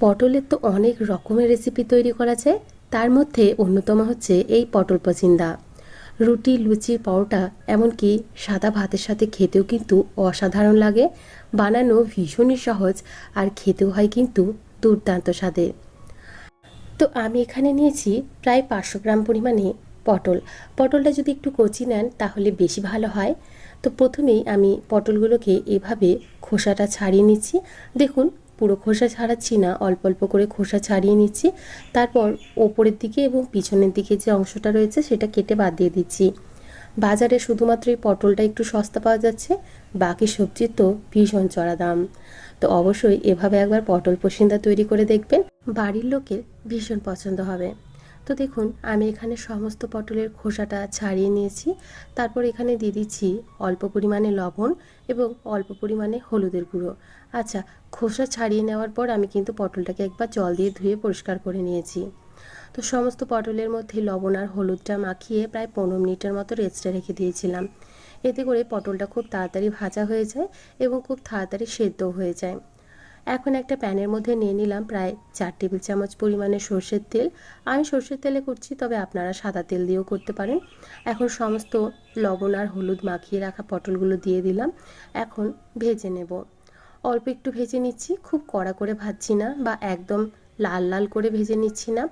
পটলের তো অনেক রকমের রেসিপি তৈরি করা যায়। তার মধ্যে অন্যতম হচ্ছে এই পটল পচিন্দা। রুটি, লুচি, পরোটা, এমনকি সাদা ভাতের সাথে খেতেও কিন্তু অসাধারণ লাগে। বানানো ভীষণই সহজ, আর খেতেও হয় কিন্তু দুর্দান্ত স্বাদের। তো আমি এখানে নিয়েছি প্রায় 500 গ্রাম পরিমাণে পটল। পটলটা যদি একটু কচি নেন তাহলে বেশি ভালো হয়। তো প্রথমেই আমি পটলগুলোকে এভাবে খোসাটা ছাড়িয়ে নিচ্ছি। দেখুন, পুরো খোসা ছাড়াচ্ছি না, অল্প অল্প করে খোসা ছাড়িয়ে নিচ্ছি। তারপর ওপরের দিকে এবং পিছনের দিকে যে অংশটা রয়েছে সেটা কেটে বাদ দিয়ে দিচ্ছি। বাজারে শুধুমাত্র এই পটলটা একটু সস্তা পাওয়া যাচ্ছে, বাকি সবজির তো ভীষণ চড়া দাম। তো অবশ্যই এভাবে একবার পটল পসিন্দা তৈরি করে দেখবেন, বাড়ির লোকের ভীষণ পছন্দ হবে। তো দেখুন, আমি এখানে সমস্ত পটলের খোসাটা ছাড়িয়ে নিয়েছি। তারপর এখানে দিয়ে দিচ্ছি অল্প পরিমাণে লবণ এবং অল্প পরিমাণে হলুদের গুঁড়ো। আচ্ছা, খোসা ছাড়িয়ে নেওয়ার পর আমি কিন্তু পটলটাকে একবার জল দিয়ে ধুয়ে পরিষ্কার করে নিয়েছি। তো সমস্ত পটলের মধ্যে লবণ আর হলুদটা মাখিয়ে প্রায় 15 মিনিটের মতো রেস্টে রেখে দিয়েছিলাম। এতে করে পটলটা খুব তাড়াতাড়ি ভাজা হয়ে যায় এবং খুব তাড়াতাড়ি সেদ্ধও হয়ে যায়। এখন একটা প্যানের মধ্যে নিয়ে নিলাম প্রায় 4 টেবিল চামচ পরিমাণে সর্ষের তেল। আমি সর্ষের তেলে করছি, তবে আপনারা সাদা তেল দিয়েও করতে পারেন। এখন সমস্ত লবণ আর হলুদ মাখিয়ে রাখা পটলগুলো দিয়ে দিলাম। এখন ভেজে নেব। অল্প একটু ভেজে নিচ্ছি, খুব কড়া করে ভাজছি না বা একদম লাল লাল করে ভেজে নিচ্ছি না।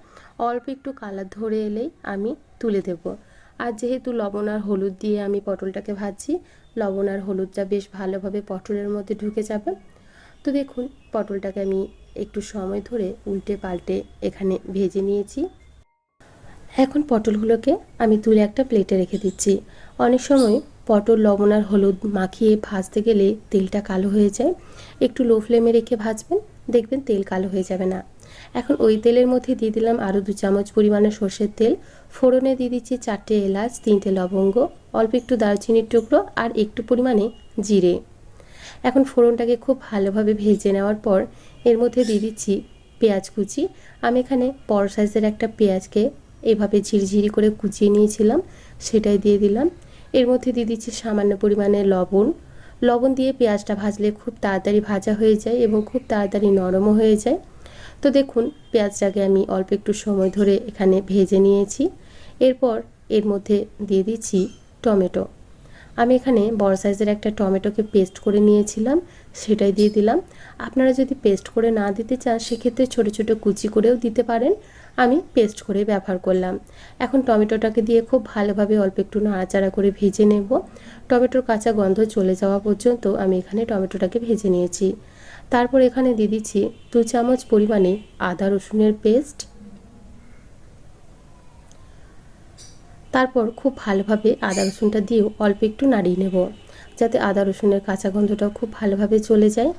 অল্প একটু কালার ধরে এলেই আমি তুলে দেব। আর যেহেতু লবণ আর হলুদ দিয়ে আমি পটলটাকে ভাজছি, লবণ আর হলুদটা বেশ ভালোভাবে পটলের মধ্যে ঢুকে যাবে। তো দেখুন, পটলটাকে আমি একটু সময় ধরে উল্টে পাল্টে এখানে ভেজে নিয়েছি। এখন পটলগুলোকে আমি তুলে একটা প্লেটে রেখে দিচ্ছি। অনেক সময় পটল লবণ আর হলুদ মাখিয়ে ভাজতে গেলে তেলটা কালো হয়ে যায়। একটু লো ফ্লেমে রেখে ভাজবেন, দেখবেন তেল কালো হয়ে যাবে না। এখন ওই তেলের মধ্যে দিয়ে দিলাম আরও 2 চামচ পরিমাণে সর্ষের তেল। ফোড়নে দিয়ে দিচ্ছি 4টে এলাচ, 3টে লবঙ্গ, অল্প একটু দারচিনির টুকরো আর একটু পরিমাণে জিরে। এখন ফোড়নটাকে খুব ভালোভাবে ভেজে নেওয়ার পর এর মধ্যে দিয়ে দিচ্ছি পেঁয়াজ কুচি। আমি এখানে বড় সাইজের একটা পেঁয়াজকে এভাবে ঝিরিঝিরি করে কুচিয়ে নিয়েছিলাম, সেটাই দিয়ে দিলাম। এর মধ্যে দিয়ে দিচ্ছি সামান্য পরিমাণে লবণ। লবণ দিয়ে পেঁয়াজটা ভাজলে খুব তাড়াতাড়ি ভাজা হয়ে যায় এবং খুব তাড়াতাড়ি নরমও হয়ে যায়। তো দেখুন, পেঁয়াজটাকে আমি অল্প একটু সময় ধরে এখানে ভেজে নিয়েছি। এরপর এর মধ্যে দিয়ে দিচ্ছি টমেটো। আমি এখানে বড় সাইজের একটা টমেটোকে পেস্ট করে নিয়েছিলাম, সেটাই দিয়ে দিলাম। আপনারা যদি পেস্ট করে না দিতে চান সেক্ষেত্রে ছোট ছোট কুচি করেও দিতে পারেন। আমি পেস্ট করে ব্যবহার করলাম। এখন টমেটোটাকে দিয়ে খুব ভালোভাবে অল্প একটু নাড়াচাড়া করে ভেজে নেব। টমেটোর কাঁচা গন্ধ চলে যাওয়া পর্যন্ত আমি এখানে টমেটোটাকে ভেজে নিয়েছি। তারপর এখানে দিয়ে দিচ্ছি 2 চামচ পরিমাণে আদা রসুনের পেস্ট। তারপর খুব ভালোভাবে আদা রসুনটা দিয়েও অল্প একটু নাড়িয়ে নেব, যাতে আদা রসুনের কাঁচা গন্ধটাও খুব ভালোভাবে চলে যায়।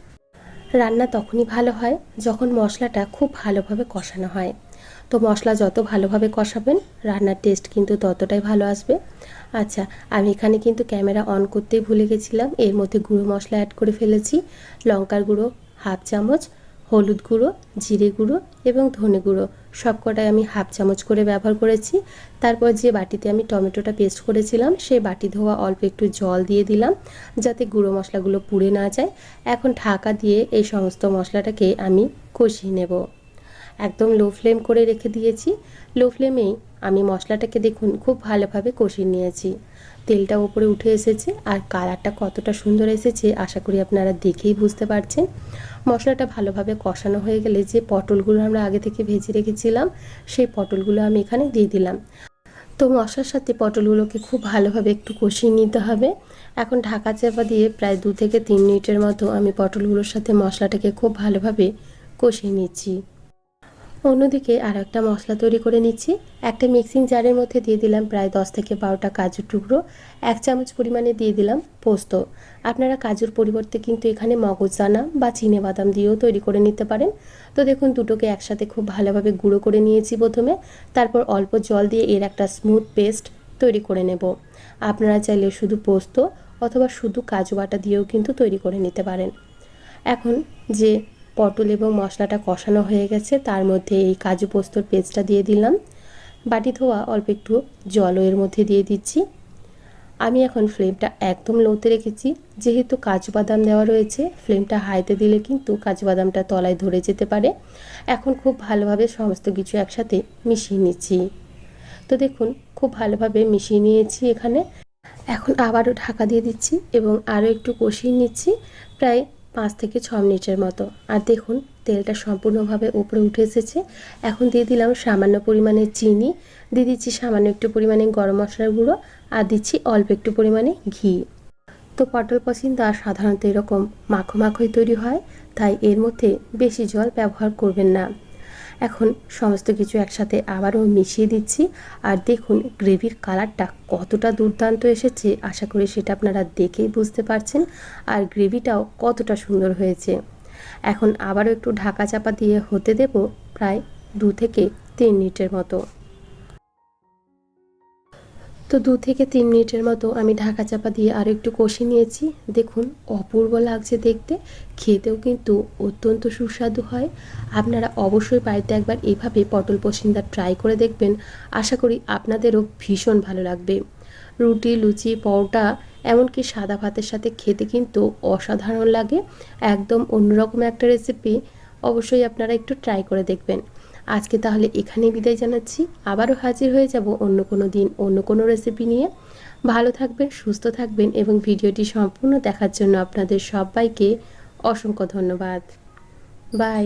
রান্না তখনই ভালো হয় যখন মশলাটা খুব ভালোভাবে কষানো হয়। তো মশলা যত ভালোভাবে কষাবেন রান্নার টেস্ট কিন্তু ততটাই ভালো আসবে। আচ্ছা, আমি এখানে কিন্তু ক্যামেরা অন করতেই ভুলে গেছিলাম। এর মধ্যে গুঁড়ো মশলা অ্যাড করে ফেলেছি। লঙ্কার গুঁড়ো 1/2 চামচ, হলুদ গুঁড়ো, জিরে গুঁড়ো এবং ধনে গুঁড়ো সবকটাই আমি 1/2 চামচ করে ব্যবহার করেছি। তারপর যে বাটিতে আমি টমেটোটা পেস্ট করেছিলাম সেই বাটি ধোয়া অল্প একটু জল দিয়ে দিলাম, যাতে গুঁড়ো মশলাগুলো পুড়ে না যায়। এখন ঢাকা দিয়ে এই সমস্ত মশলাটাকে আমি কষিয়ে নেব। একদম লো ফ্লেম করে রেখে দিয়েছি। লো ফ্লেমেই আমি মশলাটাকে দেখুন খুব ভালোভাবে কষিয়ে নিয়েছি। তেলটা উপরে উঠে এসেছে আর কালারটা কতটা সুন্দর এসেছে আশা করি আপনারা দেখেই বুঝতে পারছেন। মশলাটা ভালোভাবে কষানো হয়ে গেলে যে পটলগুলো আমরা আগে থেকে ভেজে রেখেছিলাম সেই পটলগুলো আমি এখানে দিয়ে দিলাম। তো মশলার সাথে পটলগুলোকে খুব ভালোভাবে একটু কষিয়ে নিতে হবে। এখন ঢাকা চাপা দিয়ে প্রায় 2 থেকে 3 মিনিটের মতো আমি পটলগুলোর সাথে মশলাটাকে খুব ভালোভাবে কষিয়ে নিচ্ছি। অন্যদিকে আর একটা মশলা তৈরি করে নিচ্ছি। একটা মিক্সিং জারের মধ্যে দিয়ে দিলাম প্রায় 10 থেকে 12টা কাজুর টুকরো। 1 চামচ পরিমাণে দিয়ে দিলাম পোস্ত। আপনারা কাজুর পরিবর্তে কিন্তু এখানে মগজদানা বা চিনেবাদাম দিয়েও তৈরি করে নিতে পারেন। তো দেখুন, দুটোকে একসাথে খুব ভালোভাবে গুঁড়ো করে নিয়েছি প্রথমে। তারপর অল্প জল দিয়ে এর একটা স্মুথ পেস্ট তৈরি করে নেব। আপনারা চাইলে শুধু পোস্ত অথবা শুধু কাজু বাটা দিয়েও কিন্তু তৈরি করে নিতে পারেন। এখন যে পটল এবং মশলাটা কষানো হয়ে গেছে তার মধ্যে এই কাজু পোস্তর পেস্টটা দিয়ে দিলাম। বাটি ধোয়া অল্প একটু জলও এর মধ্যে দিয়ে দিচ্ছি। আমি এখন ফ্লেমটা একদম লোতে রেখেছি, যেহেতু কাজু বাদাম দেওয়া রয়েছে। ফ্লেমটা হাইতে দিলে কিন্তু কাজু বাদামটা তলায় ধরে যেতে পারে। এখন খুব ভালোভাবে সমস্ত কিছু একসাথে মিশিয়ে নিচ্ছি। তো দেখুন, খুব ভালোভাবে মিশিয়ে নিয়েছি এখানে। এখন আবারও ঢাকা দিয়ে দিচ্ছি এবং আরও একটু কষিয়ে নিচ্ছি, প্রায় 5 থেকে 6 মিনিটের মতো। আর দেখুন, তেলটা সম্পূর্ণভাবে উপরে উঠে এসেছে। এখন দিয়ে দিলাম সামান্য পরিমাণে চিনি, দিয়ে দিচ্ছি সামান্য একটু পরিমাণে গরম মশলার গুঁড়ো, আর দিচ্ছি অল্প একটু পরিমাণে ঘি। তো পটল পসিন্দা সাধারণত এরকম মাখো মাখোই তৈরি হয়, তাই এর মধ্যে বেশি জল ব্যবহার করবেন না। এখন সমস্ত কিছু একসাথে আবারও মিশিয়ে দিচ্ছি। আর দেখুন, গ্রেভির কালারটা কতটা দুর্দান্ত এসেছে, আশা করি সেটা আপনারা দেখেই বুঝতে পারছেন। আর গ্রেভিটাও কতটা সুন্দর হয়েছে। এখন আবারও একটু ঢাকা চাপা দিয়ে হতে দেব প্রায় 2 থেকে 3 মিনিটের মতো। তো 2 থেকে 3 মিনিটের মতো আমি ঢাকা চাপা দিয়ে আরও একটু কষিয়ে নিয়েছি। দেখুন, অপূর্ব লাগছে দেখতে, খেতেও কিন্তু অত্যন্ত সুস্বাদু হয়। আপনারা অবশ্যই বাড়িতে একবার এভাবে পটল পসিন্দা ট্রাই করে দেখবেন, আশা করি আপনাদেরও ভীষণ ভালো লাগবে। রুটি, লুচি, পরোটা, এমনকি সাদা ভাতের সাথে খেতে কিন্তু অসাধারণ লাগে। একদম অন্যরকম একটা রেসিপি, অবশ্যই আপনারা একটু ট্রাই করে দেখবেন। আজকে তাহলে এখানেই বিদায় জানাচ্ছি। আবারও হাজির হয়ে যাব অন্য কোনো দিন অন্য কোনো রেসিপি নিয়ে। ভালো থাকবেন, সুস্থ থাকবেন এবং ভিডিওটি সম্পূর্ণ দেখার জন্য আপনাদের সবাইকে অসংখ্য ধন্যবাদ। বাই।